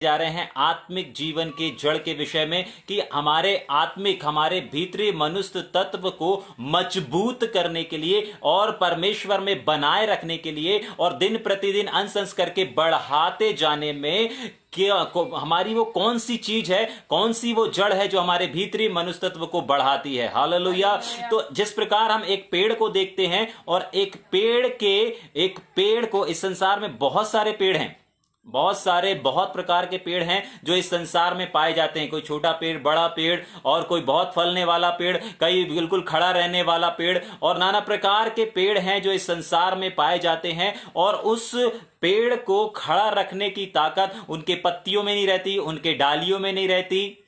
जा रहे हैं आत्मिक जीवन के जड़ के विषय में कि हमारे भीतरी मनुष्य तत्व को मजबूत करने के लिए और परमेश्वर में बनाए रखने के लिए और दिन प्रतिदिन अंश करके बढ़ाते जाने में हमारी वो कौन सी चीज है, कौन सी वो जड़ है जो हमारे भीतरी मनुष्य तत्व को बढ़ाती है। हालेलुया। तो जिस प्रकार हम एक पेड़ को देखते हैं और एक पेड़ को, इस संसार में बहुत सारे पेड़ हैं, बहुत प्रकार के पेड़ हैं जो इस संसार में पाए जाते हैं। कोई छोटा पेड़, बड़ा पेड़, और कोई बहुत फलने वाला पेड़, कई बिल्कुल खड़ा रहने वाला पेड़, और नाना प्रकार के पेड़ हैं जो इस संसार में पाए जाते हैं। और उस पेड़ को खड़ा रखने की ताकत उनके पत्तियों में नहीं रहती, उनके डालियों में नहीं रहती,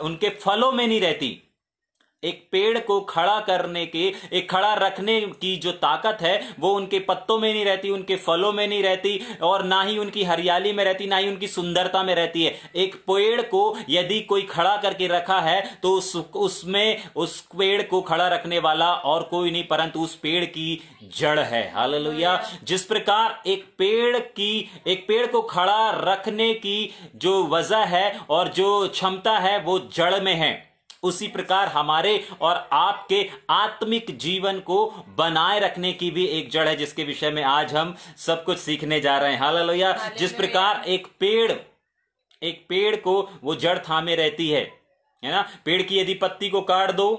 उनके फलों में नहीं रहती। एक पेड़ को खड़ा रखने की जो ताकत है वो उनके पत्तों में नहीं रहती, उनके फलों में नहीं रहती, और ना ही उनकी हरियाली में रहती, ना ही उनकी सुंदरता में रहती है। एक पेड़ को यदि कोई खड़ा करके रखा है तो उस पेड़ को खड़ा रखने वाला और कोई नहीं परंतु उस पेड़ की जड़ है। हालेलुया। जिस प्रकार एक पेड़ को खड़ा रखने की जो वजह है और जो क्षमता है वो जड़ में है, उसी प्रकार हमारे और आपके आत्मिक जीवन को बनाए रखने की भी एक जड़ है जिसके विषय में आज हम सब कुछ सीखने जा रहे हैं। हालेलुया। जिस प्रकार एक पेड़ को वो जड़ थामे रहती है ना। पेड़ की यदि पत्ती को काट दो,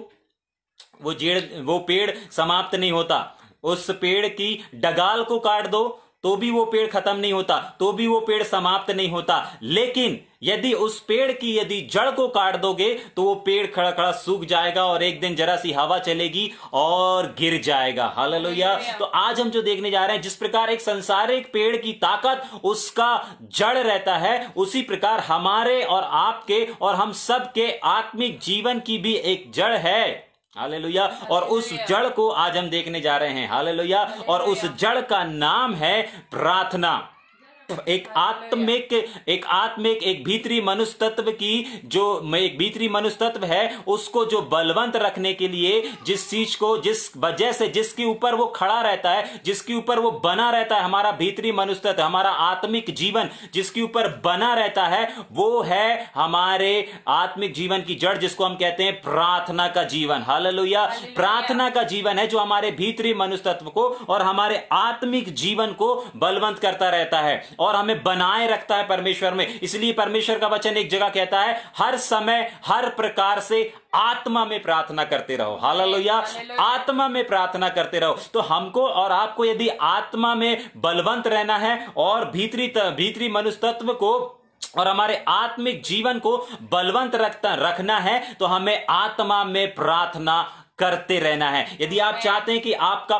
वो पेड़ समाप्त नहीं होता। उस पेड़ की डगाल को काट दो तो भी वो पेड़ खत्म नहीं होता, तो भी वो पेड़ समाप्त नहीं होता। लेकिन यदि उस पेड़ की जड़ को काट दोगे तो वो पेड़ खड़ा सूख जाएगा और एक दिन जरा सी हवा चलेगी और गिर जाएगा। हालेलुया। तो आज हम जो देखने जा रहे हैं, जिस प्रकार एक संसारिक पेड़ की ताकत उसका जड़ रहता है, उसी प्रकार हमारे और आपके और हम सब के आत्मिक जीवन की भी एक जड़ है। हालेलुया। और उस जड़ को आज हम देखने जा रहे हैं। हालेलुया। और उस जड़ का नाम है प्रार्थना। एक भीतरी मनुष्य तत्व की जो एक भीतरी मनुष्य तत्व है उसको जो बलवंत रखने के लिए जिस वजह से जिसके ऊपर वो खड़ा रहता है, जिसके ऊपर वो बना रहता है, हमारा भीतरी मनुष्य तत्व, हमारा आत्मिक जीवन जिसके ऊपर बना रहता है, वो है हमारे आत्मिक जीवन की जड़, जिसको हम कहते हैं प्रार्थना का जीवन। हालेलुया। प्रार्थना का जीवन है जो हमारे भीतरी मनुष्य तत्व को और हमारे आत्मिक जीवन को बलवंत करता रहता है और हमें बनाए रखता है परमेश्वर में। इसलिए परमेश्वर का वचन एक जगह कहता है, हर समय हर प्रकार से आत्मा में प्रार्थना करते रहो। हालेलुया। आत्मा में प्रार्थना करते रहो। तो हमको और आपको यदि आत्मा में बलवंत रहना है और भीतरी मनुष्य तत्व को और हमारे आत्मिक जीवन को बलवंत रखना है तो हमें आत्मा में प्रार्थना करते रहना है। यदि आप चाहते हैं कि आपका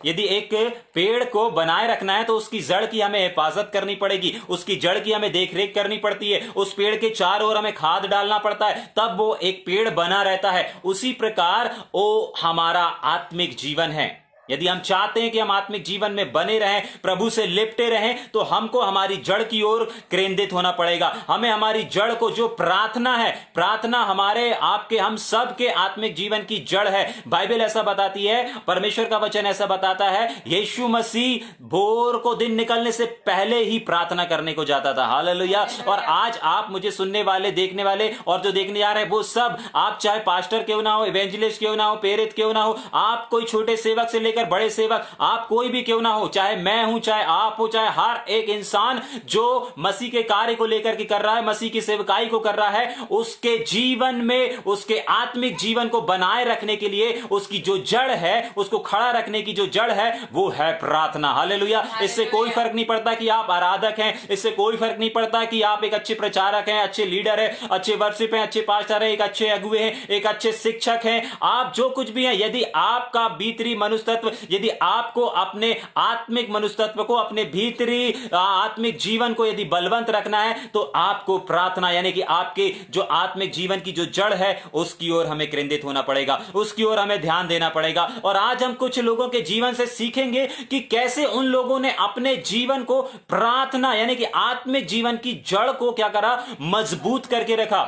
यदि एक पेड़ को बनाए रखना है तो उसकी जड़ की हमें हिफाजत करनी पड़ेगी, उसकी जड़ की हमें देखरेख करनी पड़ती है, उस पेड़ के चारों ओर हमें खाद डालना पड़ता है, तब वो एक पेड़ बना रहता है। उसी प्रकार वो हमारा आत्मिक जीवन है। यदि हम चाहते हैं कि हम आत्मिक जीवन में बने रहें, प्रभु से लिपटे रहें, तो हमको हमारी जड़ की ओर केंद्रित होना पड़ेगा। हमें हमारी जड़ को, जो प्रार्थना है, प्रार्थना हमारे आपके हम सब के आत्मिक जीवन की जड़ है। बाइबल ऐसा बताती है, परमेश्वर का वचन ऐसा बताता है, यीशु मसीह भोर को दिन निकलने से पहले ही प्रार्थना करने को जाता था। हालेलुया। और आज आप मुझे सुनने वाले, देखने वाले और जो देखने जा रहे हैं वो सब, आप चाहे पास्टर क्यों ना हो, इवेंजलिस्ट क्यों ना हो, प्रेरित क्यों ना हो, आप कोई छोटे सेवक से लेकर बड़े सेवक, आप कोई भी क्यों ना हो, चाहे मैं हूं, चाहे आप हो, चाहे हर एक इंसान जो मसीह के कार्य को लेकर के कर रहा है, मसीह की सेवकाई को कर रहा है, उसके जीवन में, उसके आत्मिक जीवन को बनाए रखने के लिए उसकी जो जड़ है, उसको खड़ा रखने की जो जड़ है वो है प्रार्थना। हालेलुया। इससे कोई फर्क नहीं पड़ता कि आप आराधक हैं, इससे कोई फर्क नहीं पड़ता कि आप एक अच्छे प्रचारक हैं, अच्छे लीडर हैं, अच्छे वर्शिप हैं, अच्छे पास्टर हैं, एक अच्छे अगुए हैं, एक अच्छे शिक्षक हैं, आप जो कुछ भी हैं, यदि आपका भीतरी मनुष्य तत्व, यदि आपको अपने आत्मिक मनुष्य तत्व को, अपने भीतरी आत्मिक जीवन को यदि बलवंत रखना है तो आपको प्रार्थना यानी कि आपके जो आत्मिक जीवन की जो जड़ है उसकी ओर हमें केंद्रित होना पड़ेगा, उसकी ओर हमें ध्यान देना पड़ेगा। और आज हम कुछ लोगों के जीवन से सीखेंगे कि कैसे उन लोगों ने अपने जीवन को प्रार्थना यानी कि आत्मिक जीवन की जड़ को क्या करा, मजबूत करके रखा।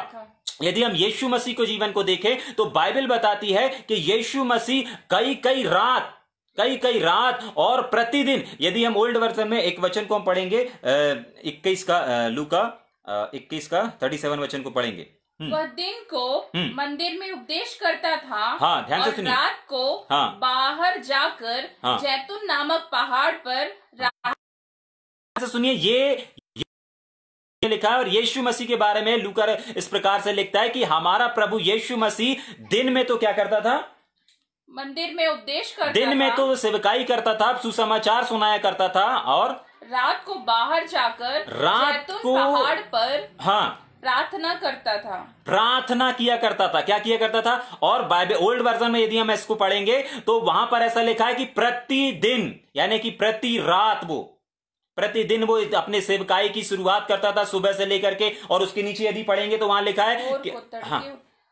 यदि हम यीशु मसीह को जीवन को देखें तो बाइबल बताती है कि यीशु मसीह कई रात कई कई रात और प्रतिदिन। यदि हम ओल्ड वर्जन में एक वचन को हम पढ़ेंगे, 21 का, लूका 21 का 37 वचन को पढ़ेंगे। वह दिन को मंदिर में उपदेश करता था। हाँ, ध्यान से और सुनिए। रात को बाहर जाकर जैतून नामक पहाड़ पर सुनिए। ये लिखा है, और यीशु मसीह के बारे में लूका इस प्रकार से लिखता है कि हमारा प्रभु यीशु मसीह दिन में तो क्या करता था? मंदिर में उपदेश करता था। दिन में तो सेवकाई करता था, सुसमाचार सुनाया करता था, और रात को बाहर जाकर जैतून पहाड़ पर प्रार्थना करता था। प्रार्थना किया करता था। क्या किया करता था? और बाइबल ओल्ड वर्जन में यदि हम इसको पढ़ेंगे तो वहां पर ऐसा लिखा है कि प्रतिदिन, यानी कि प्रति रात, वो प्रतिदिन वो अपने सेवकाई की शुरुआत करता था सुबह से लेकर के। और उसके नीचे यदि पढ़ेंगे तो वहां लिखा है कि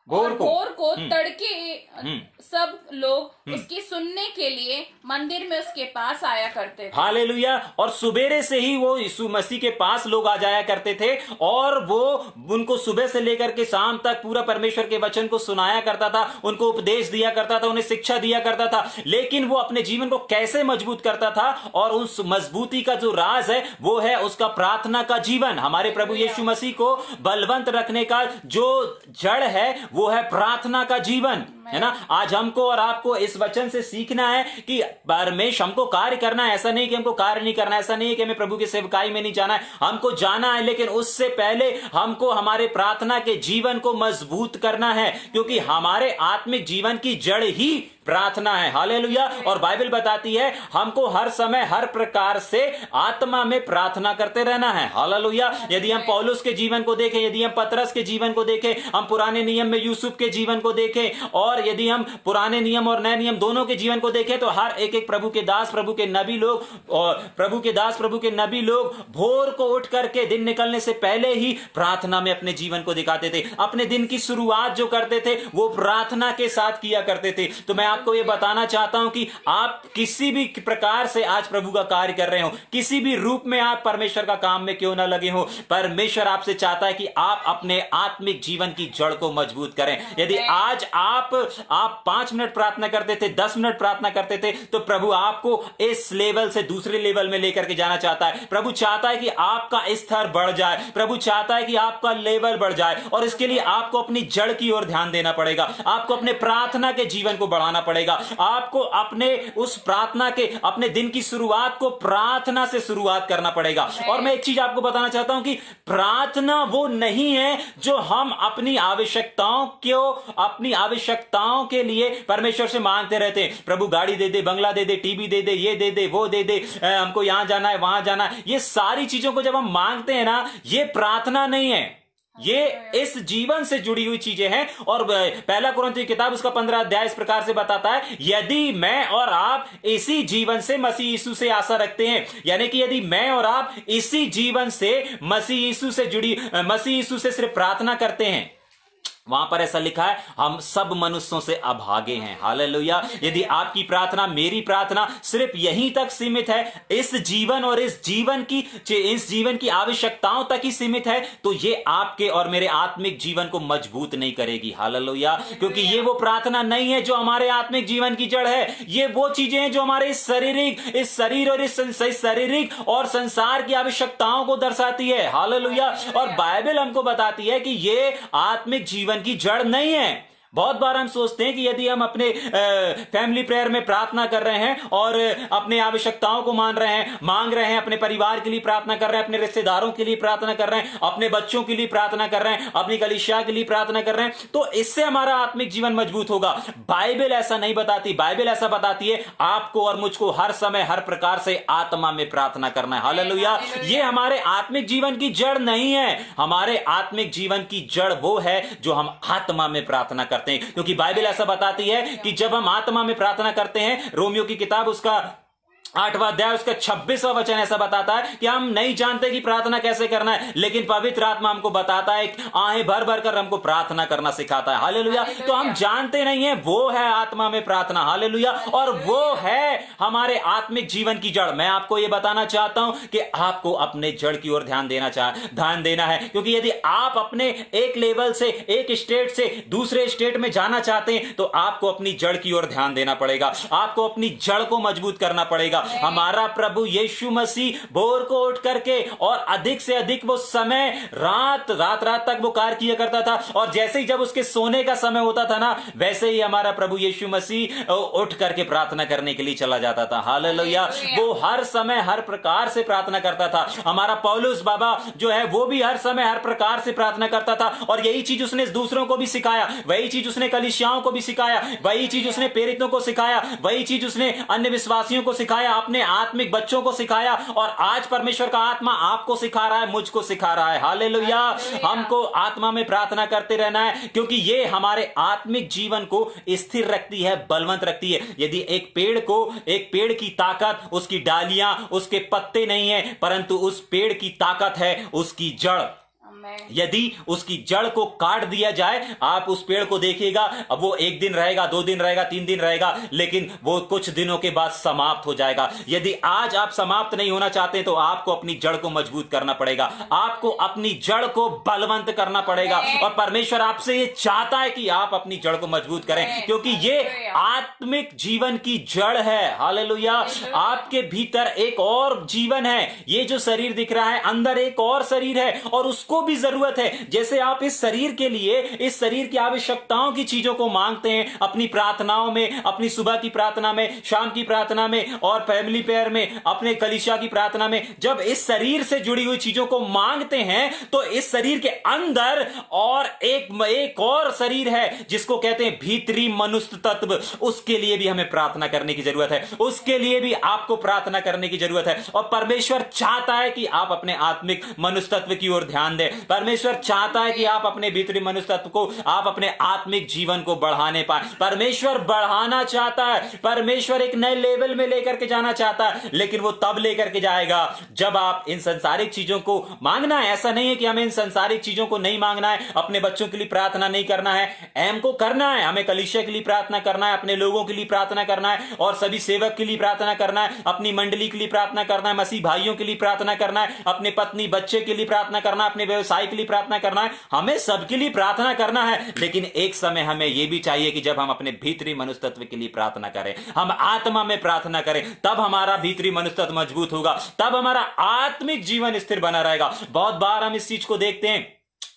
भोर को तड़के सब लोग उसकी सुनने के लिए मंदिर में उसके पास आया करते थे। हालेलुया। और सुबेरे से ही वो यीशु मसीह के पास लोग आ जाया करते थे, और वो उनको सुबह से लेकर के शाम तक पूरा परमेश्वर के वचन को सुनाया करता था, उनको उपदेश दिया करता था, उन्हें शिक्षा दिया करता था। लेकिन वो अपने जीवन को कैसे मजबूत करता था? और उस मजबूती का जो राज है वो है उसका प्रार्थना का जीवन। हमारे प्रभु यीशु मसीह को बलवंत रखने का जो जड़ है वो है प्रार्थना का जीवन, है ना। आज हमको और आपको इस वचन से सीखना है कि परमेश्वर हमको कार्य करना है। ऐसा नहीं कि हमको कार्य नहीं करना है, ऐसा नहीं कि हमें प्रभु की सेवकाई में नहीं जाना है, हमको जाना है। लेकिन उससे पहले हमको हमारे प्रार्थना के जीवन को मजबूत करना है, क्योंकि हमारे आत्मिक जीवन की जड़ ही प्रार्थना है। हालेलुया। और बाइबल बताती है हमको हर समय हर प्रकार से आत्मा में प्रार्थना करते रहना है। हालेलुया। यदि हम पौलुस के जीवन को देखें, यदि हम पतरस के जीवन को देखें, हम पुराने नियम में यूसुफ के जीवन को देखें, और यदि हम पुराने नियम और नए नियम दोनों के जीवन को देखें, तो हर एक प्रभु के दास, प्रभु के नबी लोग, और प्रभु के दास, प्रभु के नबी लोग भोर को उठ करके दिन निकलने से पहले ही प्रार्थना में अपने जीवन को दिखाते थे। अपने दिन की शुरुआत जो करते थे वो प्रार्थना के साथ किया करते थे। तो मैं आपको ये बताना चाहता हूं कि आप किसी भी प्रकार से आज प्रभु का कार्य कर रहे हो, किसी भी रूप में आप परमेश्वर का काम में क्यों ना लगे हो, परमेश्वर आपसे चाहता है कि आप अपने आत्मिक जीवन की जड़ को मजबूत करें। यदि आज आप 5 मिनट प्रार्थना करते थे, 10 मिनट प्रार्थना करते थे, तो प्रभु आपको इस लेवल से दूसरे लेवल में लेकर के जाना चाहता है। प्रभु चाहता है कि आपका स्तर बढ़ जाए, प्रभु चाहता है कि आपका लेवल बढ़ जाए, और इसके लिए आपको अपनी जड़ की ओर ध्यान देना पड़ेगा। आपको अपने प्रार्थना के जीवन को बढ़ाना पड़ेगा। आपको अपने उस प्रार्थना के, अपने दिन की शुरुआत को प्रार्थना से शुरुआत करना पड़ेगा। और मैं एक चीज आपको बताना चाहता हूं कि प्रार्थना वो नहीं है जो हम अपनी आवश्यकताओं के लिए परमेश्वर से मांगते रहते हैं। प्रभु गाड़ी दे दे, बंगला दे दे, टीवी दे दे, ये दे दे, वो दे दे, हमको यहां जाना है, वहां जाना है। ये सारी चीजों को जब हम मांगते हैं ना, ये प्रार्थना नहीं है, ये इस जीवन से जुड़ी हुई चीजें हैं। और पहला कुरिन्थियों की किताब उसका 15 अध्याय इस प्रकार से बताता है, यदि मैं और आप इसी जीवन से मसीह यीशु से आशा रखते हैं, यानी कि यदि मैं और आप इसी जीवन से मसीह यीशु से सिर्फ प्रार्थना करते हैं, वहां पर ऐसा लिखा है हम सब मनुष्यों से अभागे हैं। हालेलुया। यदि आपकी प्रार्थना, मेरी प्रार्थना सिर्फ यहीं तक सीमित है, इस जीवन और इस जीवन की आवश्यकताओं तक ही सीमित है, तो ये आपके और मेरे आत्मिक जीवन को मजबूत नहीं करेगी। हालेलुया। क्योंकि ये वो प्रार्थना नहीं है जो हमारे आत्मिक जीवन की जड़ है। ये वो चीजें हैं जो हमारे इस शरीर और इस शारीरिक और संसार की आवश्यकताओं को दर्शाती है। हालेलुया। और बाइबल हमको बताती है कि ये आत्मिक जीवन की जड़ नहीं है। बहुत बार हम सोचते हैं कि यदि हम अपने फैमिली प्रेयर में प्रार्थना कर रहे हैं और अपने आवश्यकताओं को मांग रहे हैं, अपने परिवार के लिए प्रार्थना कर रहे हैं, अपने रिश्तेदारों के लिए प्रार्थना कर रहे हैं, अपने बच्चों के लिए प्रार्थना कर रहे हैं, अपनी कलीसिया के लिए प्रार्थना कर रहे हैं, तो इससे हमारा आत्मिक जीवन मजबूत होगा। बाइबल ऐसा नहीं बताती। बाइबल ऐसा बताती है आपको और मुझको हर समय हर प्रकार से आत्मा में प्रार्थना करना है। हालेलुया। ये हमारे आत्मिक जीवन की जड़ नहीं है। हमारे आत्मिक जीवन की जड़ वो है जो हम आत्मा में प्रार्थना करते हैं, क्योंकि बाइबल ऐसा बताती है कि जब हम आत्मा में प्रार्थना करते हैं, रोमियो की किताब उसका 8वां अध्याय उसका 26वां वचन ऐसा बताता है कि हम नहीं जानते कि प्रार्थना कैसे करना है, लेकिन पवित्र आत्मा हमको बताता है, आहें भर भर कर हमको प्रार्थना करना सिखाता है। हालेलुया। तो हम जानते नहीं है, वो है आत्मा में प्रार्थना। हालेलुया। और वो है हमारे आत्मिक जीवन की जड़। मैं आपको यह बताना चाहता हूं कि आपको अपने जड़ की ओर ध्यान देना है, क्योंकि यदि आप अपने एक लेवल से, एक स्टेट से दूसरे स्टेट में जाना चाहते हैं तो आपको अपनी जड़ की ओर ध्यान देना पड़ेगा। आपको अपनी जड़ को मजबूत करना पड़ेगा। हमारा प्रभु यीशु मसीह भोर को उठ करके और अधिक से अधिक वो समय रात तक वो कार्य किया करता था, और जैसे ही जब उसके सोने का समय होता था ना, वैसे ही हमारा प्रभु यीशु मसीह उठ करके प्रार्थना करने के लिए चला जाता था। हालेलुया। वो हर समय हर प्रकार से प्रार्थना करता था। हमारा पौलुस बाबा जो है वो भी हर समय हर प्रकार से प्रार्थना करता था, और यही चीज उसने दूसरों को भी सिखाया, वही चीज उसने कलीसियाओं को भी सिखाया, वही चीज उसने प्रेरितों को सिखाया, वही चीज उसने अन्य विश्वासियों को सिखाया, अपने आत्मिक बच्चों को सिखाया, और आज परमेश्वर का आत्मा आपको सिखा रहा है, मुझको सिखा रहा है। हालेलुया। हमको आत्मा में प्रार्थना करते रहना है, क्योंकि ये हमारे आत्मिक जीवन को स्थिर रखती है, बलवंत रखती है। यदि एक पेड़ की ताकत उसकी डालियां, उसके पत्ते नहीं है, परंतु उस पेड़ की ताकत है उसकी जड़। यदि उसकी जड़ को काट दिया जाए, आप उस पेड़ को देखिएगा, अब वो 1 दिन रहेगा, 2 दिन रहेगा, 3 दिन रहेगा, लेकिन वो कुछ दिनों के बाद समाप्त हो जाएगा। यदि आज आप समाप्त नहीं होना चाहते तो आपको अपनी जड़ को मजबूत करना पड़ेगा, आपको अपनी जड़ को बलवंत करना पड़ेगा, और परमेश्वर आपसे ये चाहता है कि आप अपनी जड़ को मजबूत करें, क्योंकि ये आत्मिक जीवन की जड़ है। हालेलुया। आपके भीतर एक और जीवन है। ये जो शरीर दिख रहा है, अंदर एक और शरीर है, और उसको भी जरूरत है। जैसे आप इस शरीर के लिए, इस शरीर की आवश्यकताओं की चीजों को मांगते हैं अपनी प्रार्थनाओं में, अपनी सुबह की प्रार्थना में, शाम की प्रार्थना में, और फैमिली प्रेयर में, अपने कलीसिया की प्रार्थना में, जब इस शरीर से जुड़ी हुई चीजों को मांगते हैं तो इस शरीर के अंदर और एक और शरीर है जिसको कहते हैं भीतरी मनुष्य तत्व। उसके लिए भी हमें प्रार्थना करने की जरूरत है, उसके लिए भी आपको प्रार्थना करने की जरूरत है। और परमेश्वर चाहता है कि आप अपने आत्मिक मनुष्य तत्व की ओर ध्यान दें। परमेश्वर चाहता है कि आप अपने भीतरी मनुष्य तत्व को, आप अपने आत्मिक जीवन को बढ़ाने पाए। परमेश्वर बढ़ाना चाहता है, परमेश्वर एक नए लेवल में लेकर के जाना चाहता है, लेकिन वो तब लेकर के जाएगा जब आप इन संसारिक चीजों को मांगना है। ऐसा नहीं है कि हमें इन संसारिक चीजों को नहीं मांगना है, अपने बच्चों के लिए प्रार्थना नहीं करना है, हमको करना है। हमें कलीसिया के लिए प्रार्थना करना है, अपने लोगों के लिए प्रार्थना करना है, और सभी सेवक के लिए प्रार्थना करना है, अपनी मंडली के लिए प्रार्थना करना है, मसीह भाइयों के लिए प्रार्थना करना है, अपने पत्नी बच्चे के लिए प्रार्थना करना है, अपने व्यवसाय के लिए प्रार्थना करना है। हमें सबके लिए प्रार्थना करना है, लेकिन एक समय हमें यह भी चाहिए कि जब हम अपने भीतरी मनुष्य तत्व के लिए प्रार्थना करें, हम आत्मा में प्रार्थना करें, तब हमारा भीतरी मनुष्य तत्व मजबूत होगा, तब हमारा आत्मिक जीवन स्थिर बना रहेगा। बहुत बार हम इस चीज को देखते हैं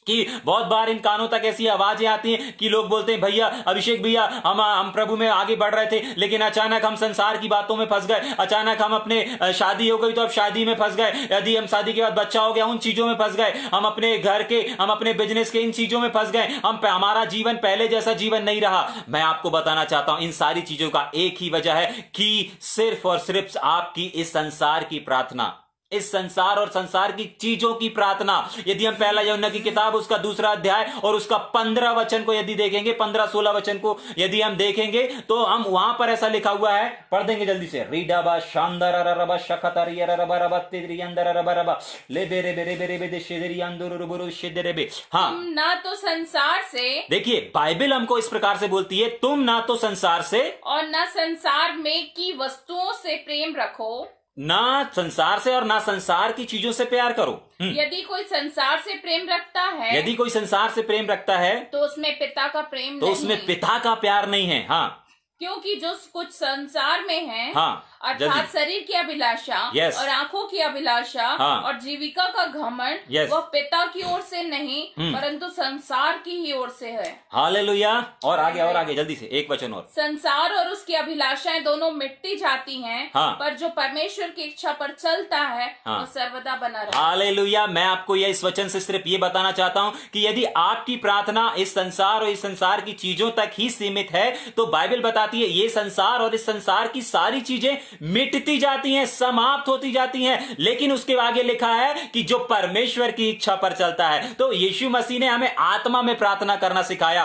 कि बहुत बार इन कानों तक ऐसी आवाजें आती हैं कि लोग बोलते हैं, भैया अभिषेक भैया, हम प्रभु में आगे बढ़ रहे थे, लेकिन अचानक हम संसार की बातों में फंस गए, अचानक हम अपने शादी हो गई तो अब शादी में फंस गए, यदि हम शादी के बाद बच्चा हो गया उन चीजों में फंस गए, हम अपने घर के, हम अपने बिजनेस के इन चीजों में फंस गए, हमारा जीवन पहले जैसा जीवन नहीं रहा। मैं आपको बताना चाहता हूं, इन सारी चीजों का एक ही वजह है कि सिर्फ और सिर्फ आपकी इस संसार की प्रार्थना, इस संसार और संसार की चीजों की प्रार्थना। यदि हम पहला यूहन्ना की किताब उसका 2 अध्याय और उसका 15 वचन को यदि देखेंगे, 15-16 वचन को यदि हम देखेंगे तो हम वहां पर ऐसा लिखा हुआ है, पढ़ देंगे जल्दी से। रीडाबा शानदार रबा शखतरिया रबा रबा तेरी अंदर रबा रबा ले बेरे बेरे बेरे बेरे शेदरी अंदर रुबुरु शेदरे बे। हां, ना तो संसार से, देखिए बाइबल हमको इस प्रकार से बोलती है, तुम ना तो संसार से और ना संसार में की वस्तुओं से प्रेम रखो, ना संसार से और ना संसार की चीजों से प्यार करो। यदि कोई संसार से प्रेम रखता है, यदि कोई संसार से प्रेम रखता है तो उसमें पिता का प्रेम तो नहीं, उसमें पिता का प्यार नहीं है। हाँ, क्योंकि जो कुछ संसार में है, हाँ, अर्थात शरीर की अभिलाषा और आंखों की अभिलाषा और जीविका का घमंड, वह पिता की ओर से नहीं परंतु संसार की ही ओर से है। हालेलुया। और आगे जल्दी से एक वचन और। संसार और उसकी अभिलाषाएं दोनों मिटती जाती हैं, पर जो परमेश्वर की इच्छा पर चलता है वो सर्वदा बना रहता है। हालेलुया। मैं आपको यह इस वचन से सिर्फ ये बताना चाहता हूं कि यदि आपकी प्रार्थना इस संसार और इस संसार की चीजों तक ही सीमित है तो बाइबल बताती बताती है ये संसार और इस संसार की सारी चीजें मिटती जाती हैं, समाप्त होती जाती हैं, लेकिन उसके आगे लिखा है कि जो परमेश्वर की इच्छा पर चलता है। तो यीशु मसीह ने हमें आत्मा में प्रार्थना करना सिखाया,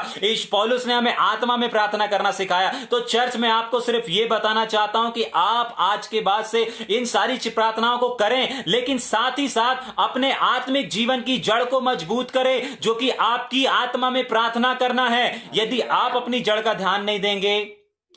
पौलुस ने हमें आत्मा में प्रार्थना करना सिखाया। तो चर्च में आपको सिर्फ यह बताना चाहता हूं कि आप आज के बाद से इन सारी प्रार्थनाओं को करें, लेकिन साथ ही साथ अपने आत्मिक जीवन की जड़ को मजबूत करें, जो कि आपकी आत्मा में प्रार्थना करना है। यदि आप अपनी जड़ का ध्यान नहीं देंगे,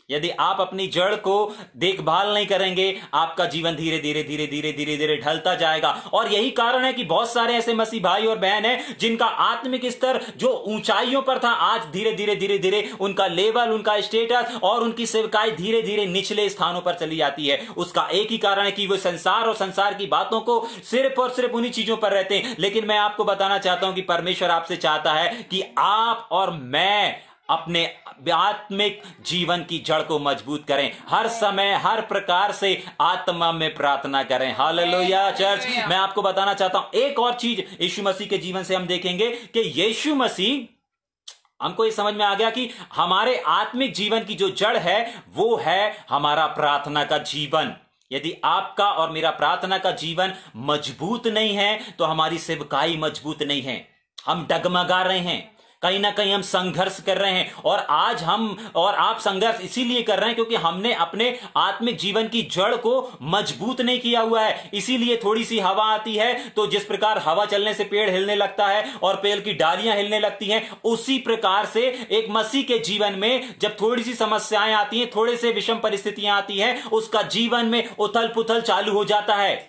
यदि आप अपनी जड़ को देखभाल नहीं करेंगे, आपका जीवन धीरे धीरे धीरे धीरे धीरे धीरे ढलता जाएगा। और यही कारण है कि बहुत सारे ऐसे मसीह भाई और बहन हैं जिनका आत्मिक स्तर जो ऊंचाइयों पर था, आज धीरे धीरे धीरे धीरे उनका लेवल, उनका स्टेटस और उनकी सेवकाई धीरे धीरे निचले स्थानों पर चली जाती है। उसका एक ही कारण है कि वो संसार और संसार की बातों को सिर्फ और सिर्फ उन्हीं चीजों पर रहते हैं। लेकिन मैं आपको बताना चाहता हूं कि परमेश्वर आपसे चाहता है कि आप और मैं अपने आत्मिक जीवन की जड़ को मजबूत करें, हर समय हर प्रकार से आत्मा में प्रार्थना करें। हालेलुया। चर्च, मैं आपको बताना चाहता हूं एक और चीज यीशु मसीह के जीवन से हम देखेंगे कि यीशु मसीह, हमको ये समझ में आ गया कि हमारे आत्मिक जीवन की जो जड़ है वो है हमारा प्रार्थना का जीवन। यदि आपका और मेरा प्रार्थना का जीवन मजबूत नहीं है तो हमारी सेवकाई मजबूत नहीं है, हम डगमगा रहे हैं, कहीं ना कहीं हम संघर्ष कर रहे हैं। और आज हम और आप संघर्ष इसीलिए कर रहे हैं क्योंकि हमने अपने आत्मिक जीवन की जड़ को मजबूत नहीं किया हुआ है। इसीलिए थोड़ी सी हवा आती है तो जिस प्रकार हवा चलने से पेड़ हिलने लगता है और पेड़ की डालियां हिलने लगती हैं, उसी प्रकार से एक मसीह के जीवन में जब थोड़ी सी समस्याएं आती हैं, थोड़े से विषम परिस्थितियां आती हैं, उसका जीवन में उथल पुथल चालू हो जाता है,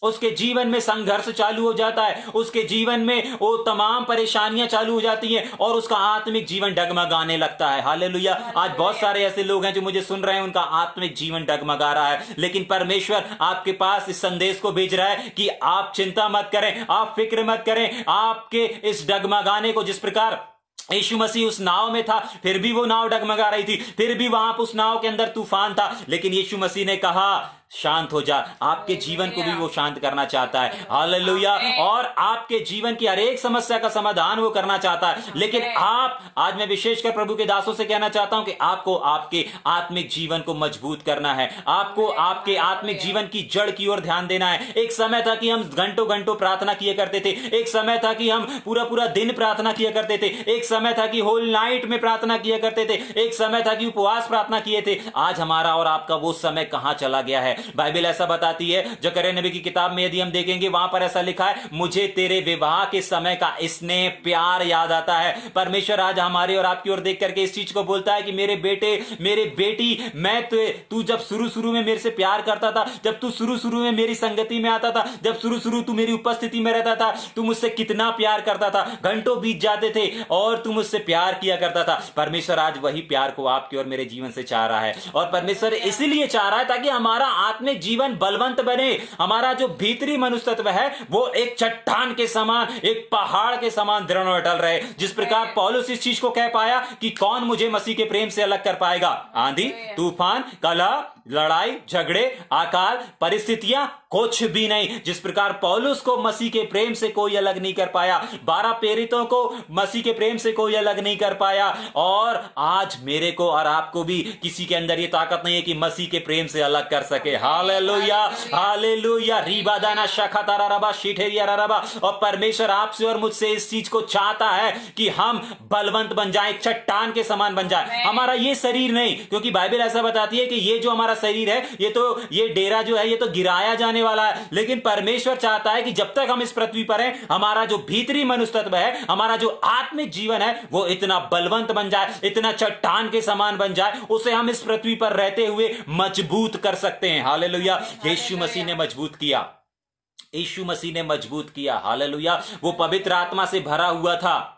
उसके जीवन में संघर्ष चालू हो जाता है, उसके जीवन में वो तमाम परेशानियां चालू हो जाती हैं और उसका आत्मिक जीवन डगमगाने लगता है। हालेलुया। आज बहुत सारे ऐसे लोग हैं जो मुझे सुन रहे हैं, उनका आत्मिक जीवन डगमगा रहा है, लेकिन परमेश्वर आपके पास इस संदेश को भेज रहा है कि आप चिंता मत करें, आप फिक्र मत करें। आपके इस डगमगाने को, जिस प्रकार यीशु मसीह उस नाव में था, फिर भी वो नाव डगमगा रही थी, फिर भी वहां पर उस नाव के अंदर तूफान था, लेकिन यीशु मसीह ने कहा शांत हो जा। आपके जीवन को भी वो शांत करना चाहता है। हालेलुया। और आपके जीवन की हर एक समस्या का समाधान वो करना चाहता है। लेकिन आप, आज मैं विशेषकर प्रभु के दासों से कहना चाहता हूं कि आपको आपके आत्मिक जीवन को मजबूत करना है, आपको आपके आत्मिक जीवन की जड़ की ओर ध्यान देना है। एक समय था कि हम घंटों घंटों प्रार्थना किया करते थे, एक समय था कि हम पूरा पूरा दिन प्रार्थना किया करते थे, एक समय था कि होल नाइट में प्रार्थना किया करते थे, एक समय था कि उपवास प्रार्थना किए थे। आज हमारा और आपका वो समय कहां चला गया है? बाइबल ऐसा बताती है, जकरिया नबी की किताब में यदि हम देखेंगे, वहां पर ऐसा लिखा है, मुझे तेरे विवाह के समय का स्नेह प्यार याद आता है। परमेश्वर आज हमारे और आपकी ओर देख करके इस चीज को बोलता है कि मेरे बेटे, मेरे बेटी, मैं तू जब शुरू में मेरे से प्यार करता था, जब तू शुरू में मेरी संगति में आता था, जब शुरू तू मेरी उपस्थिति में रहता था, तू मुझसे कितना प्यार करता था, घंटों बीत जाते थे और तू मुझसे प्यार किया करता था। परमेश्वर आज वही प्यार को आपके और मेरे जीवन से चाह रहा है, और परमेश्वर इसीलिए चाह रहा है ताकि हमारा आत्मिक जीवन बलवंत बने। हमारा जो भीतरी मनुष्य तत्व है वो एक चट्टान के समान, एक पहाड़ के समान दृढ़ और अटल रहे। जिस प्रकार पौलुस इस चीज को कह पाया कि कौन मुझे मसीह के प्रेम से अलग कर पाएगा? आंधी, तूफान, कलह, लड़ाई, झगड़े, अकाल, परिस्थितियां, कुछ भी नहीं। जिस प्रकार पौलुस को मसीह के प्रेम से कोई अलग नहीं कर पाया, 12 प्रेरितों को मसीह के प्रेम से कोई अलग नहीं कर पाया, और आज मेरे को और आपको भी किसी के अंदर ये ताकत नहीं है कि मसीह के प्रेम से अलग कर सके। Hallelujah, hallelujah. रीबादाना शखतारा रबा शिठेरिया रबा। और परमेश्वर आपसे और मुझसे इस चीज को चाहता है कि हम बलवंत बन जाएं, चट्टान के समान बन जाएं। हमारा ये शरीर नहीं, क्योंकि बाइबल ऐसा बताती है कि ये जो हमारा शरीर है, ये डेरा जो है, ये तो गिराया जाने वाला है। लेकिन परमेश्वर चाहता है कि जब तक हम इस पृथ्वी पर हैं, हमारा जो भीतरी मनुष्य तत्व है, हमारा जो आत्मिक जीवन है, वो इतना बलवंत बन जाए, इतना चट्टान के समान बन जाए, उसे हम इस पृथ्वी पर रहते हुए मजबूत कर सकते हैं। हालेलुया। यीशु मसीह ने मजबूत किया, यीशु मसीह ने मजबूत किया। हालेलुया। वो पवित्र आत्मा से भरा हुआ था।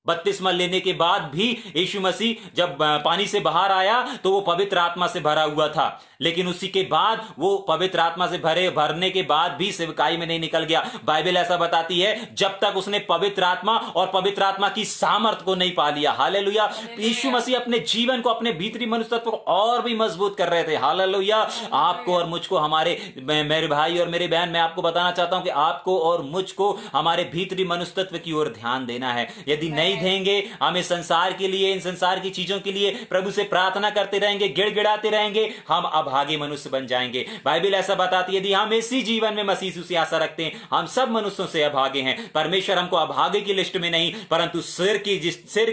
बपतिस्मा लेने के बाद भी यीशु मसीह जब पानी से बाहर आया तो वो पवित्र आत्मा से भरा हुआ था, लेकिन उसी के बाद वो पवित्र आत्मा से भरने के बाद भी सेवकाई में नहीं निकल गया। बाइबल ऐसा बताती है, जब तक उसने पवित्र आत्मा और पवित्र आत्मा की सामर्थ को नहीं पा लिया। हालेलुया। यीशु मसीह अपने जीवन को, अपने भीतरी मनुष्य तत्व को और भी मजबूत कर रहे थे। हालेलुया। आपको और मुझको, हमारे मेरे भाई और मेरे बहन, मैं आपको बताना चाहता हूं कि आपको और मुझको हमारे भीतरी मनुष्य तत्व की ओर ध्यान देना है। यदि नहीं नहीं देंगे, हम इस संसार के लिए, इन संसार की चीजों के लिए प्रभु से प्रार्थना करते रहेंगे, गिड़गिड़ाते रहेंगे, हम अभागे मनुष्य बन जाएंगे। बाइबल ऐसा बताती है यदि हम इसी जीवन में मसीह यीशु से आशा रखते हैं, हम सब मनुष्यों से अभागे हैं। परमेश्वर हमको अभागे की लिस्ट में नहीं, परंतु सिर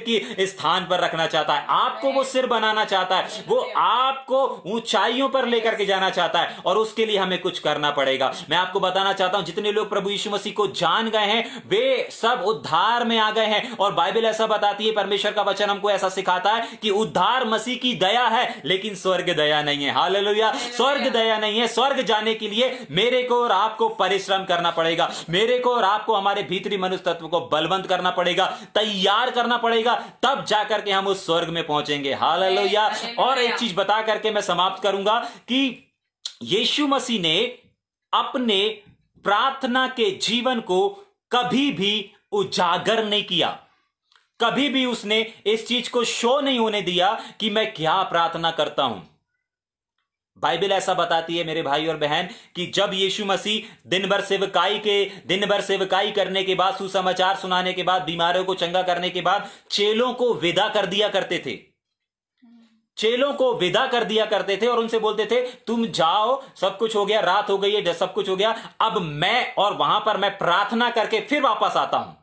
की स्थान पर रखना चाहता है। आपको वो सिर बनाना चाहता है, वो आपको ऊंचाइयों पर लेकर के जाना चाहता है, और उसके लिए हमें कुछ करना पड़ेगा। मैं आपको बताना चाहता हूं, जितने लोग प्रभु यीशु मसीह को जान गए हैं वे सब उद्धार में आ गए हैं। और बाइबल ऐसा बताती है, परमेश्वर का वचन हमको ऐसा सिखाता है कि उद्धार मसीह की दया है, लेकिन स्वर्ग दया नहीं है। हालेलुया, स्वर्ग दया नहीं है। स्वर्ग जाने के लिए मेरे को और आपको परिश्रम करना पड़ेगा, मेरे को और आपको हमारे भीतरी मनुष्य तत्व को बलवंत करना पड़ेगा, तैयार करना पड़ेगा, तब जाकर के हम उस स्वर्ग में पहुंचेंगे। हालेलुया। और एक चीज बता करके मैं समाप्त करूंगा कि यीशु मसीह ने अपने प्रार्थना के जीवन को कभी भी उजागर नहीं किया, कभी भी उसने इस चीज को शो नहीं होने दिया कि मैं क्या प्रार्थना करता हूं। बाइबल ऐसा बताती है मेरे भाई और बहन कि जब यीशु मसीह दिन भर सेवकाई करने के बाद, सुसमाचार सुनाने के बाद, बीमारों को चंगा करने के बाद चेलों को विदा कर दिया करते थे, चेलों को विदा कर दिया करते थे और उनसे बोलते थे तुम जाओ, सब कुछ हो गया, रात हो गई है, सब कुछ हो गया, अब मैं और वहां पर मैं प्रार्थना करके फिर वापस आता हूं।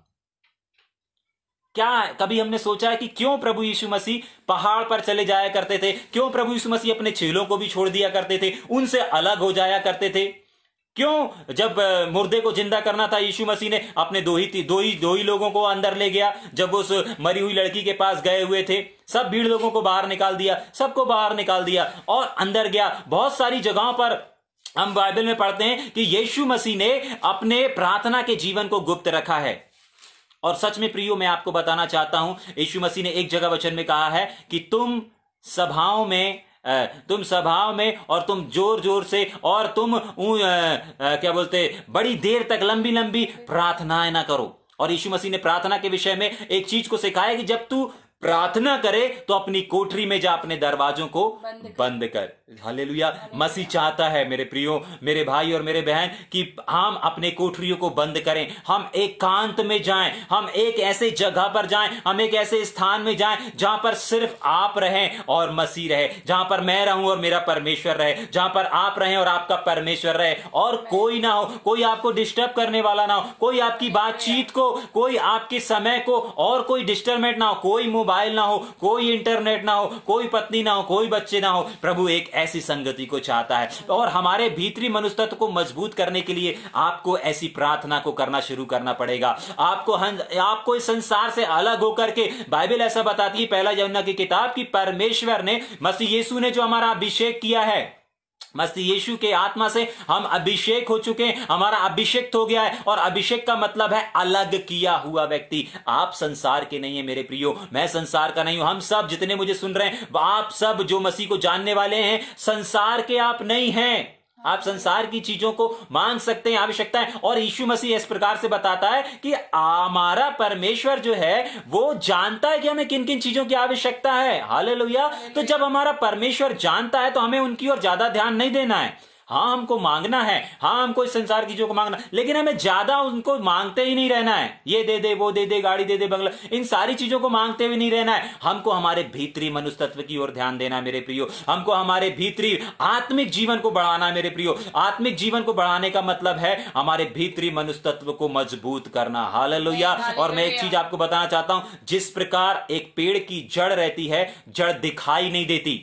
क्या कभी हमने सोचा है कि क्यों प्रभु यीशु मसीह पहाड़ पर चले जाया करते थे? क्यों प्रभु यीशु मसीह अपने चेलों को भी छोड़ दिया करते थे, उनसे अलग हो जाया करते थे? क्यों जब मुर्दे को जिंदा करना था, यीशु मसीह ने अपने दो ही लोगों को अंदर ले गया। जब उस मरी हुई लड़की के पास गए हुए थे, सब भीड़ लोगों को बाहर निकाल दिया, सबको बाहर निकाल दिया और अंदर गया। बहुत सारी जगहों पर हम बाइबल में पढ़ते हैं कि यीशु मसीह ने अपने प्रार्थना के जीवन को गुप्त रखा है। और सच में प्रियो, मैं आपको बताना चाहता हूं, यीशु मसीह ने एक जगह वचन में कहा है कि तुम सभाओं में और तुम जोर जोर से और तुम बड़ी देर तक लंबी लंबी प्रार्थनाएं ना करो। और यीशु मसीह ने प्रार्थना के विषय में एक चीज को सिखाया कि जब तू प्रार्थना करे तो अपनी कोठरी में जा, अपने दरवाजों को बंद कर। हालेलुया। मसीह चाहता है मेरे प्रियो, मेरे भाई और मेरे बहन, कि हम अपने कोठरियों को बंद करें, हम एकांत में जाएं, हम एक ऐसे जगह पर जाएं, हम एक ऐसे स्थान में जाएं जहां पर सिर्फ आप रहें और मसीह रहे, जहां पर मैं रहूं और मेरा परमेश्वर रहे, जहां पर आप रहें और आपका परमेश्वर रहे, और कोई ना हो, कोई आपको डिस्टर्ब करने वाला ना हो, कोई आपकी बातचीत को, कोई आपके समय को और कोई डिस्टर्बमेंट ना हो, कोई मोबाइल ना हो, कोई इंटरनेट ना हो, कोई पत्नी ना हो, कोई बच्चे ना हो। प्रभु एक ऐसी संगति को चाहता है, और हमारे भीतरी मनुष्य तत्व को मजबूत करने के लिए आपको ऐसी प्रार्थना को करना शुरू करना पड़ेगा। आपको इस संसार से अलग होकर के, बाइबल ऐसा बताती है पहला यूहन्ना की किताब कि परमेश्वर ने, मसीह यीशु ने जो हमारा अभिषेक किया है, मसीह यीशु के आत्मा से हम अभिषेक हो चुके हैं, हमारा अभिषेक हो गया है। और अभिषेक का मतलब है अलग किया हुआ व्यक्ति। आप संसार के नहीं है मेरे प्रियो, मैं संसार का नहीं हूं। हम सब जितने मुझे सुन रहे हैं, आप सब जो मसीह को जानने वाले हैं, संसार के आप नहीं हैं। आप संसार की चीजों को मांग सकते हैं, आवश्यकता है। और यीशु मसीह इस प्रकार से बताता है कि हमारा परमेश्वर जो है वो जानता है कि हमें किन किन चीजों की आवश्यकता है। हालेलुया। तो जब हमारा परमेश्वर जानता है तो हमें उनकी ओर ज्यादा ध्यान नहीं देना है। हाँ, हमको मांगना है, हाँ हमको इस संसार की चीजों को मांगना, लेकिन हमें ज्यादा उनको मांगते ही नहीं रहना है। ये दे दे, वो दे दे, गाड़ी दे दे, बंगला, इन सारी चीजों को मांगते हुए नहीं रहना है। हमको हमारे भीतरी मनुष्य तत्व की ओर ध्यान देना है मेरे प्रियो। हमको हमारे भीतरी आत्मिक जीवन को बढ़ाना है मेरे प्रियो। आत्मिक जीवन को बढ़ाने का मतलब है हमारे भीतरी मनुष्य तत्व को मजबूत करना। हालेलुया। और मैं एक चीज आपको बताना चाहता हूं, जिस प्रकार एक पेड़ की जड़ रहती है, जड़ दिखाई नहीं देती।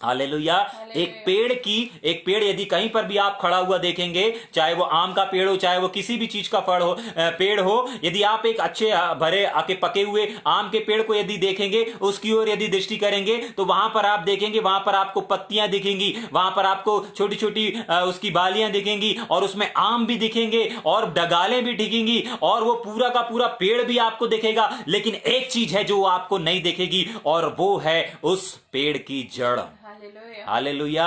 हालेलुया। एक पेड़ यदि कहीं पर भी आप खड़ा हुआ देखेंगे, चाहे वो आम का पेड़ हो, चाहे वो किसी भी चीज का पेड़ हो, यदि आप एक अच्छे भरे आके पके हुए आम के पेड़ को यदि देखेंगे, उसकी ओर यदि दृष्टि करेंगे, तो वहां पर आप देखेंगे, वहां पर आपको पत्तियां दिखेंगी, वहां पर आपको छोटी छोटी उसकी बालियां दिखेंगी, और उसमें आम भी दिखेंगे और डगालें भी दिखेंगी, और वो पूरा का पूरा पेड़ भी आपको दिखेगा। लेकिन एक चीज है जो आपको नहीं दिखेगी, और वो है उस पेड़ की जड़। हालेलुया।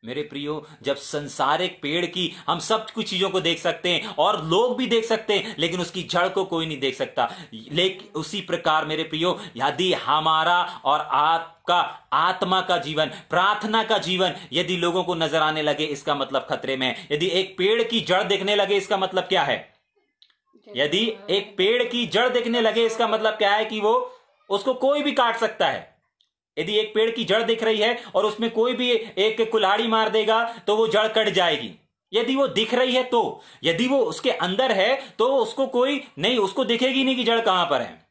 मेरे प्रियो, जब संसारिक पेड़ की हम सब कुछ चीजों को देख सकते हैं और लोग भी देख सकते हैं, लेकिन उसकी जड़ को कोई नहीं देख सकता। लेकिन उसी प्रकार मेरे प्रियो, यदि हमारा और आपका आत्मा का जीवन, प्रार्थना का जीवन यदि लोगों को नजर आने लगे, इसका मतलब खतरे में है। यदि एक पेड़ की जड़ देखने लगे, इसका मतलब क्या है? यदि एक पेड़ की जड़ दिखने लगे, इसका मतलब क्या है कि वो उसको कोई भी काट सकता है। यदि एक पेड़ की जड़ दिख रही है और उसमें कोई भी एक कुल्हाड़ी मार देगा तो वो जड़ कट जाएगी। यदि वो दिख रही है तो, यदि वो उसके अंदर है तो उसको कोई नहीं, उसको दिखेगी नहीं कि जड़ कहां पर है।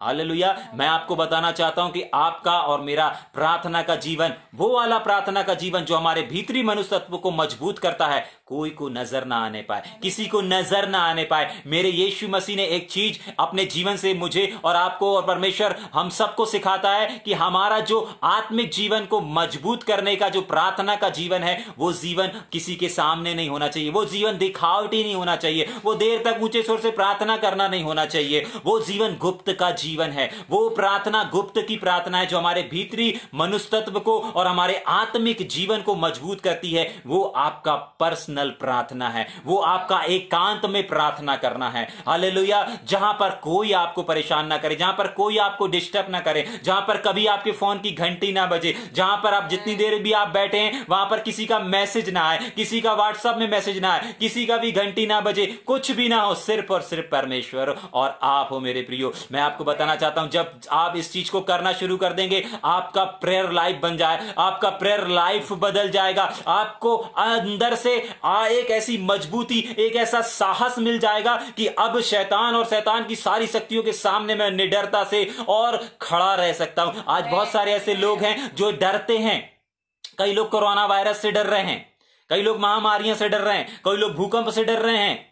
हालेलुया। मैं आपको बताना चाहता हूं कि आपका और मेरा प्रार्थना का जीवन, वो वाला प्रार्थना का जीवन जो हमारे भीतरी मनुष्य तत्व को मजबूत करता है, कोई को नजर ना आने पाए, किसी को नजर ना आने पाए। मेरे यीशु मसीह ने एक चीज अपने जीवन से मुझे और आपको और परमेश्वर हम सबको सिखाता है कि हमारा जो आत्मिक जीवन को मजबूत करने का जो प्रार्थना का जीवन है, वो जीवन किसी के सामने नहीं होना चाहिए, वो जीवन दिखावटी नहीं होना चाहिए, वो देर तक ऊंचे स्वर से प्रार्थना करना नहीं होना चाहिए। वो जीवन गुप्त का जीवन है, वो प्रार्थना गुप्त की प्रार्थना है जो हमारे भीतरी मनुष्य तत्व को और हमारे आत्मिक जीवन को मजबूत करती है। वो आपका पर्सनल प्रार्थना है, वो आपका एकांत में प्रार्थना करना है। हालेलुया। जहां पर कोई आपको परेशान ना करे, जहां पर कोई आपको डिस्टर्ब ना करे, जहां पर कभी आपके फोन की घंटी ना बजे, जहां पर आप जितनी देर भी आप बैठे हैं वहां पर किसी का मैसेज ना आए, किसी का व्हाट्सएप में मैसेज ना आए, किसी का भी घंटी ना बजे, कुछ भी ना हो, सिर्फ और सिर्फ परमेश्वर और आप हो। मेरे प्रियो, मैं आपको बताना चाहता हूं, जब आप इस चीज को करना शुरू कर देंगे, आपका प्रेयर लाइफ बन जाए, आपका प्रेयर लाइफ बदल जाएगा। आपको अंदर से एक ऐसी मजबूती, एक ऐसा साहस मिल जाएगा कि अब शैतान और शैतान की सारी शक्तियों के सामने मैं निडरता से और खड़ा रह सकता हूं। आज बहुत सारे ऐसे लोग हैं जो डरते हैं। कई लोग कोरोना वायरस से डर रहे हैं, कई लोग महामारियों से डर रहे हैं, कई लोग भूकंप से डर रहे हैं,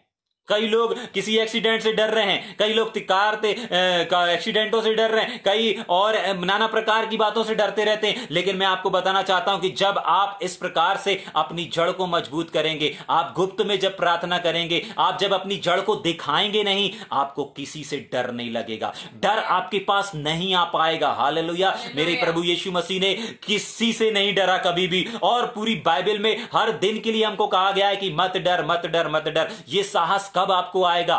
कई लोग किसी एक्सीडेंट से डर रहे हैं, कई लोग कार एक्सीडेंटों से डर रहे हैं, कई और नाना प्रकार की बातों से डरते रहते हैं। लेकिन मैं आपको बताना चाहता हूं कि जब आप इस प्रकार से अपनी जड़ को मजबूत करेंगे, आप गुप्त में जब प्रार्थना करेंगे, आप जब अपनी जड़ को दिखाएंगे नहीं, आपको किसी से डर नहीं लगेगा, डर आपके पास नहीं आ पाएगा। हालेलुया। मेरे प्रभु यीशु मसीह ने किसी से नहीं डरा कभी भी, और पूरी बाइबल में हर दिन के लिए हमको कहा गया है कि मत डर, मत डर, मत डर। ये साहस कब आपको आएगा?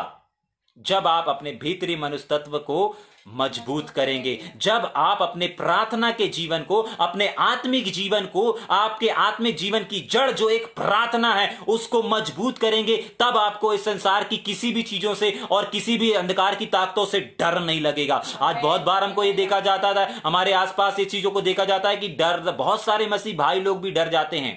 जब आप अपने भीतरी मनुष्य तत्व को मजबूत करेंगे, जब आप अपने प्रार्थना के जीवन को, अपने आत्मिक जीवन को, आपके आत्मिक जीवन की जड़ जो एक प्रार्थना है उसको मजबूत करेंगे, तब आपको इस संसार की किसी भी चीजों से और किसी भी अंधकार की ताकतों से डर नहीं लगेगा। आज बहुत बार हमको ये देखा जाता है, हमारे आसपास ये चीजों को देखा जाता है कि डर, बहुत सारे मसीह भाई लोग भी डर जाते हैं।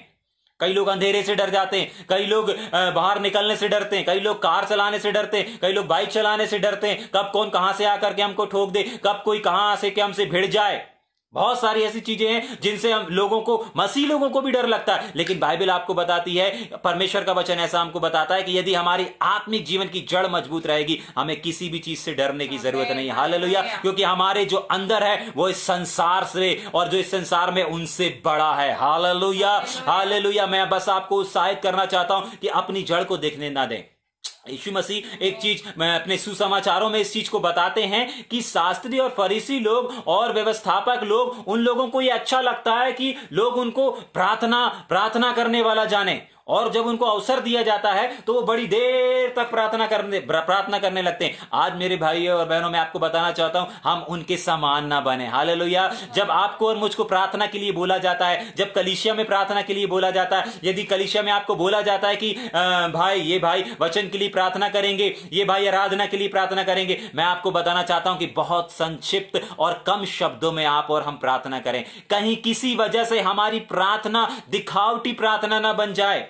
कई लोग अंधेरे से डर जाते हैं, कई लोग बाहर निकलने से डरते हैं, कई लोग कार चलाने से डरते हैं, कई लोग बाइक चलाने से डरते हैं, कब कौन कहां से आकर के हमको ठोक दे, कब कोई कहां से के हमसे भिड़ जाए। बहुत सारी ऐसी चीजें हैं जिनसे हम लोगों को, मसीह लोगों को भी डर लगता है। लेकिन बाइबल आपको बताती है, परमेश्वर का वचन ऐसा हमको बताता है कि यदि हमारी आत्मिक जीवन की जड़ मजबूत रहेगी, हमें किसी भी चीज से डरने की जरूरत नहीं है। हालेलुया। क्योंकि हमारे जो अंदर है वो इस संसार से और जो इस संसार में उनसे बड़ा है। Hallelujah, hallelujah. मैं बस आपको उत्साहित करना चाहता हूं कि अपनी जड़ को देखने ना दें। यीशु मसीह एक चीज मैं अपने सुसमाचारों में इस चीज को बताते हैं कि शास्त्री और फरीसी लोग और व्यवस्थापक लोग, उन लोगों को यह अच्छा लगता है कि लोग उनको प्रार्थना करने वाला जाने, और जब उनको अवसर दिया जाता है तो वो बड़ी देर तक प्रार्थना करने लगते हैं। आज मेरे भाइयों और बहनों, मैं आपको बताना चाहता हूं, हम उनके समान ना बने। हालेलुया। जब आपको और मुझको प्रार्थना के लिए बोला जाता है, जब कलीसिया में प्रार्थना के लिए बोला जाता है, यदि कलीसिया में आपको बोला जाता है कि ये भाई वचन के लिए प्रार्थना करेंगे, ये भाई आराधना के लिए प्रार्थना करेंगे, मैं आपको बताना चाहता हूं कि बहुत संक्षिप्त और कम शब्दों में आप और हम प्रार्थना करें। कहीं किसी वजह से हमारी प्रार्थना दिखावटी प्रार्थना ना बन जाए।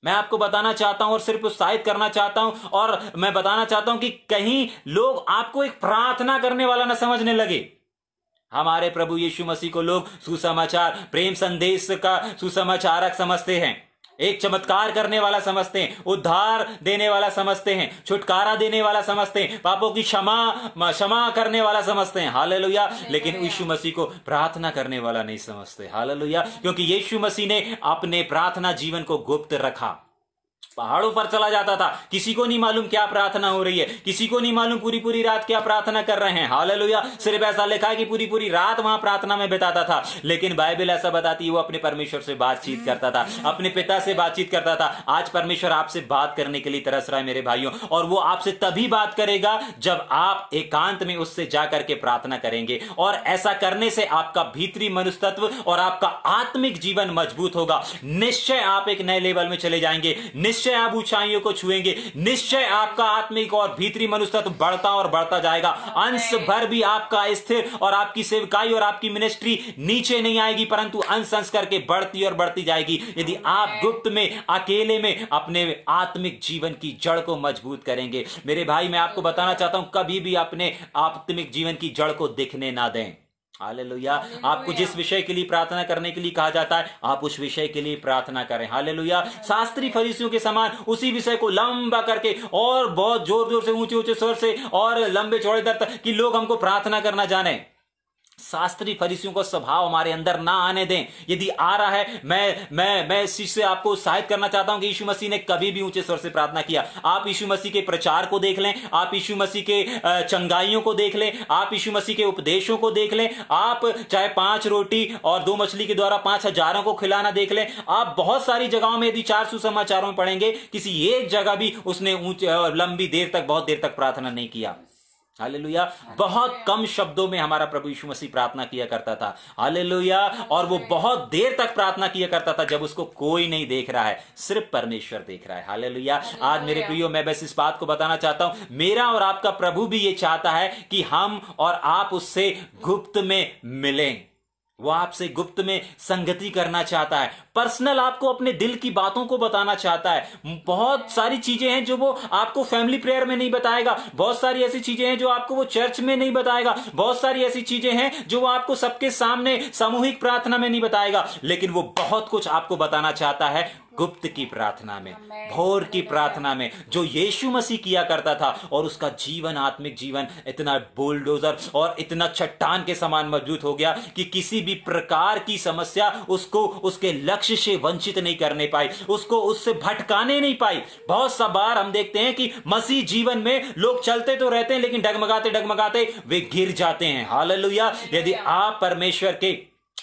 मैं आपको बताना चाहता हूं और सिर्फ उत्साहित करना चाहता हूं, और मैं बताना चाहता हूं कि कहीं लोग आपको एक प्रार्थना करने वाला ना समझने लगे। हमारे प्रभु यीशु मसीह को लोग सुसमाचार, प्रेम संदेश का सुसमाचारक समझते हैं, एक चमत्कार करने वाला समझते हैं, उद्धार देने वाला समझते हैं, छुटकारा देने वाला समझते हैं, पापों की क्षमा करने वाला समझते हैं। हालेलुया। लेकिन यीशु मसीह को प्रार्थना करने वाला नहीं समझते। हालेलुया। क्योंकि यीशु मसीह ने अपने प्रार्थना जीवन को गुप्त रखा। पहाड़ों पर चला जाता था, किसी को नहीं मालूम क्या प्रार्थना हो रही है, किसी को नहीं मालूम पूरी पूरी रात क्या प्रार्थना कर रहे हैं। हालेलुया। सिर्फ ऐसा लिखा है कि पूरी पूरी रात वहां प्रार्थना में बिताता था। लेकिन बाइबल ऐसा बताती है वो अपने परमेश्वर से बातचीत करता था, अपने पिता से बातचीत करता था। आज परमेश्वर आपसे बात करने के लिए तरस रहा है मेरे भाइयों, और वो आपसे तभी बात करेगा जब आप एकांत में उससे जाकर के प्रार्थना करेंगे। और ऐसा करने से आपका भीतरी मनुष्य तत्व और आपका आत्मिक जीवन मजबूत होगा। निश्चय आप एक नए लेवल में चले जाएंगे, निश्चय निश्चय आप ऊंचाइयों को छुएंगे, निश्चय आपका आत्मिक और भीतरी मनुष्य तत्व बढ़ता और बढ़ता जाएगा। अंश भर भी आपका स्थिर और आपकी सेवकाई और आपकी मिनिस्ट्री नीचे नहीं आएगी, परंतु अंश अंश करके बढ़ती और बढ़ती जाएगी, यदि आप गुप्त में, अकेले में अपने आत्मिक जीवन की जड़ को मजबूत करेंगे। मेरे भाई, मैं आपको बताना चाहता हूं, कभी भी अपने आत्मिक जीवन की जड़ को दिखने ना दें। हालेलुया। आपको जिस विषय के लिए प्रार्थना करने के लिए कहा जाता है, आप उस विषय के लिए प्रार्थना करें। हालेलुया। शास्त्री फरीसियों के समान उसी विषय को लंबा करके और बहुत जोर जोर से, ऊंचे ऊंचे स्वर से और लंबे चौड़े दर तक कि लोग हमको प्रार्थना करना जाने, शास्त्री फरीसियों का स्वभाव हमारे अंदर ना आने दें। यदि आ रहा है, मैं इस चीज से आपको उत्साहित करना चाहता हूं कि यीशु मसीह ने कभी भी ऊंचे स्वर से प्रार्थना किया। आप यीशु मसीह के प्रचार को देख लें, आप यीशु मसीह के चंगाइयों को देख लें, आप यीशु मसीह के उपदेशों को देख लें, आप चाहे 5 रोटी और 2 मछली के द्वारा 5,000 को खिलाना देख लें। आप बहुत सारी जगहों में यदि 4 सुसमाचारों में पढ़ेंगे, किसी एक जगह भी उसने लंबी देर तक, बहुत देर तक प्रार्थना नहीं किया। हालेलुया। बहुत कम शब्दों में हमारा प्रभु यीशु मसीह प्रार्थना किया करता था। हालेलुया। और वो बहुत देर तक प्रार्थना किया करता था जब उसको कोई नहीं देख रहा है, सिर्फ परमेश्वर देख रहा है। हालेलुया। आज मेरे प्रियो, मैं बस इस बात को बताना चाहता हूं, मेरा और आपका प्रभु भी ये चाहता है कि हम और आप उससे गुप्त में मिलें। वो आपसे गुप्त में संगति करना चाहता है, पर्सनल आपको अपने दिल की बातों को बताना चाहता है। बहुत सारी चीजें हैं जो वो आपको फैमिली प्रेयर में नहीं बताएगा, बहुत सारी ऐसी चीजें हैं जो आपको वो चर्च में नहीं बताएगा, बहुत सारी ऐसी चीजें हैं जो वो आपको सबके सामने सामूहिक प्रार्थना में नहीं बताएगा, लेकिन वो बहुत कुछ आपको बताना चाहता है गुप्त की प्रार्थना में, भोर की प्रार्थना में, जो यीशु मसीह किया करता था। और उसका जीवन, आत्मिक जीवन इतना बुलडोजर और इतना चट्टान के समान मजबूत हो गया कि किसी भी प्रकार की समस्या उसको उसके लक्ष्य से वंचित नहीं करने पाई, उसको उससे भटकाने नहीं पाई। बहुत सा बार हम देखते हैं कि मसीह जीवन में लोग चलते तो रहते हैं, लेकिन डगमगाते डगमगाते वे गिर जाते हैं। हालेलुया। यदि आप परमेश्वर के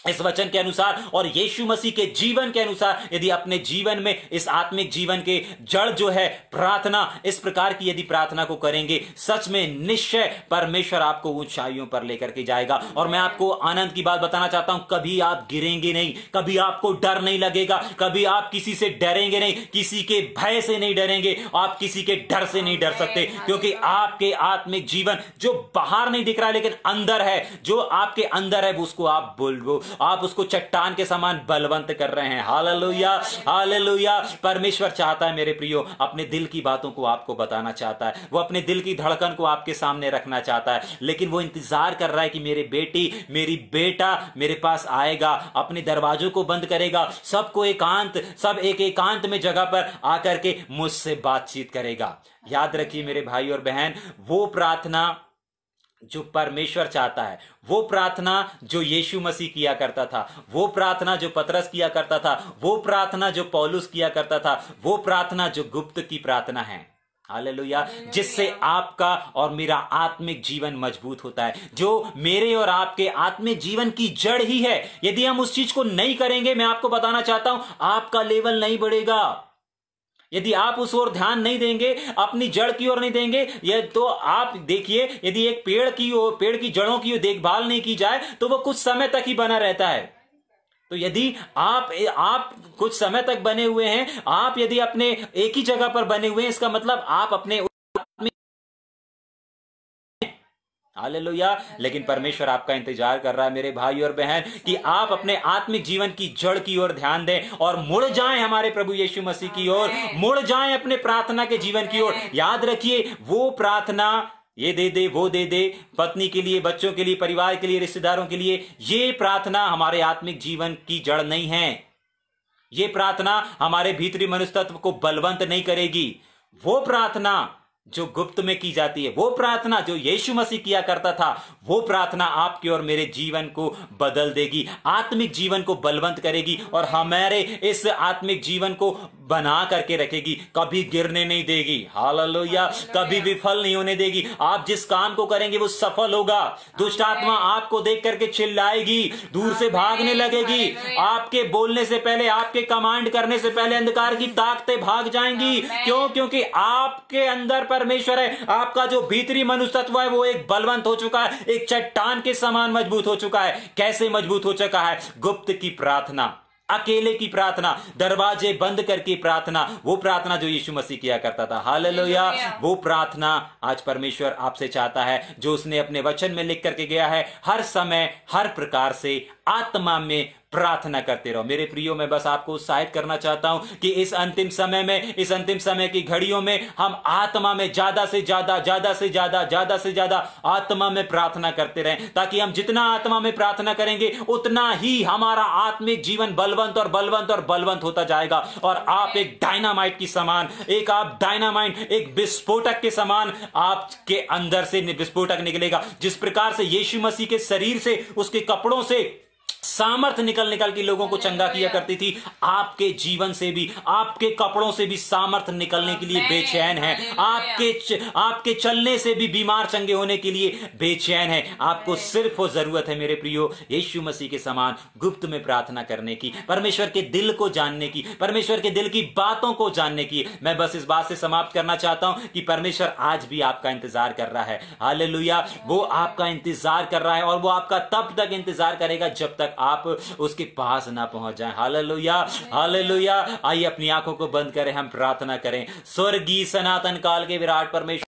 इस वचन के अनुसार और यीशु मसीह के जीवन के अनुसार यदि अपने जीवन में इस आत्मिक जीवन के जड़ जो है प्रार्थना, इस प्रकार की यदि प्रार्थना को करेंगे, सच में निश्चय परमेश्वर आपको ऊंचाइयों पर लेकर के जाएगा। और मैं आपको आनंद की बात बताना चाहता हूं, कभी आप गिरेंगे नहीं, कभी आपको डर नहीं लगेगा, कभी आप किसी से डरेंगे नहीं, किसी के भय से नहीं डरेंगे, आप किसी के डर से नहीं डर सकते, क्योंकि आपके आत्मिक जीवन जो बाहर नहीं दिख रहा है लेकिन अंदर है, जो आपके अंदर है, उसको आप बोलो, आप उसको चट्टान के समान बलवंत कर रहे हैं। हालेलुया। हालेलुया। परमेश्वर चाहता है मेरे प्रियो, अपने दिल की बातों को आपको बताना चाहता है, वो अपने दिल की धड़कन को आपके सामने रखना चाहता है, लेकिन वो इंतजार कर रहा है कि मेरी बेटी, मेरी बेटा मेरे पास आएगा, अपने दरवाजों को बंद करेगा, सबको एकांत, सब एक एकांत में जगह पर आकर के मुझसे बातचीत करेगा। याद रखिए मेरे भाई और बहन, वो प्रार्थना जो परमेश्वर चाहता है, वो प्रार्थना जो यीशु मसीह किया करता था, वो प्रार्थना जो पतरस किया करता था, वो प्रार्थना जो पौलुस किया करता था, वो प्रार्थना जो गुप्त की प्रार्थना है। हालेलुया। जिससे आपका और मेरा आत्मिक जीवन मजबूत होता है, जो मेरे और आपके आत्मिक जीवन की जड़ ही है। यदि हम उस चीज को नहीं करेंगे, मैं आपको बताना चाहता हूं, आपका लेवल नहीं बढ़ेगा। यदि आप उस ओर ध्यान नहीं देंगे, अपनी जड़ की ओर नहीं देंगे, ये तो आप देखिए, यदि एक पेड़ की जड़ों की देखभाल नहीं की जाए तो वो कुछ समय तक ही बना रहता है। तो यदि आप कुछ समय तक बने हुए हैं, आप यदि अपने एक ही जगह पर बने हुए हैं, इसका मतलब आप अपने हालेलुया। लेकिन परमेश्वर आपका इंतजार कर रहा है मेरे भाई और बहन कि आप अपने आत्मिक जीवन की जड़ की ओर ध्यान दें और मुड़ जाएं हमारे प्रभु यीशु मसीह की ओर, मुड़ जाएं अपने प्रार्थना के जीवन की ओर। याद रखिए, वो प्रार्थना ये दे दे, वो दे दे, पत्नी के लिए, बच्चों के लिए, परिवार के लिए, रिश्तेदारों के लिए, ये प्रार्थना हमारे आत्मिक जीवन की जड़ नहीं है। ये प्रार्थना हमारे भीतरी मनुष्य तत्व को बलवंत नहीं करेगी। वो प्रार्थना जो गुप्त में की जाती है, वो प्रार्थना जो यीशु मसीह किया करता था, वो प्रार्थना आपके और मेरे जीवन को बदल देगी, आत्मिक जीवन को बलवंत करेगी और हमारे इस आत्मिक जीवन को बना करके रखेगी, कभी गिरने नहीं देगी। हालेलुया। कभी विफल नहीं होने देगी। आप जिस काम को करेंगे वो सफल होगा। दुष्ट आत्मा आपको देख करके चिल्लाएगी, दूर से भागने लगेगी। आपके बोलने से पहले, आपके कमांड करने से पहले अंधकार की ताकतें भाग जाएंगी। क्यों? क्योंकि आपके अंदर परमेश्वर है। आपका जो भीतरी मनुष्य तत्व है वो एक बलवंत हो चुका है, एक चट्टान के समान मजबूत हो चुका है। कैसे मजबूत हो चुका है? गुप्त की प्रार्थना। अकेले की प्रार्थना, दरवाजे बंद करके प्रार्थना, वो प्रार्थना जो यीशु मसीह किया करता था। हालेलुया। वो प्रार्थना आज परमेश्वर आपसे चाहता है, जो उसने अपने वचन में लिख करके गया है। हर समय हर प्रकार से आत्मा में प्रार्थना करते रहो। मेरे प्रियो, मैं बस आपको उत्साहित करना चाहता हूं कि इस अंतिम समय में, इस अंतिम समय की घड़ियों में हम आत्मा में ज्यादा से ज्यादा आत्मा में प्रार्थना करते रहें, ताकि हम जितना आत्मा में प्रार्थना करेंगे उतना ही हमारा आत्मिक जीवन बलवंत होता जाएगा। और आप एक डायनामाइट की समान, एक विस्फोटक के समान आपके अंदर से विस्फोटक निकलेगा। जिस प्रकार से यीशु मसीह के शरीर से, उसके कपड़ों से सामर्थ निकल के लोगों को चंगा किया करती थी, आपके जीवन से भी, आपके कपड़ों से भी सामर्थ निकलने के लिए बेचैन है। आपके चलने से भी बीमार चंगे होने के लिए बेचैन है। आपको सिर्फ वो जरूरत है मेरे प्रियो, यीशु मसीह के समान गुप्त में प्रार्थना करने की, परमेश्वर के दिल को जानने की, परमेश्वर के दिल की बातों को जानने की। मैं बस इस बात से समाप्त करना चाहता हूं कि परमेश्वर आज भी आपका इंतजार कर रहा है। हालेलुया। वो आपका इंतजार कर रहा है, और वो आपका तब तक इंतजार करेगा जब तक आप उसके पास ना पहुंच जाएं। Hallelujah, hallelujah. आइए अपनी आंखों को बंद करें, हम प्रार्थना करें। स्वर्गीय सनातन काल के विराट परमेश्वर,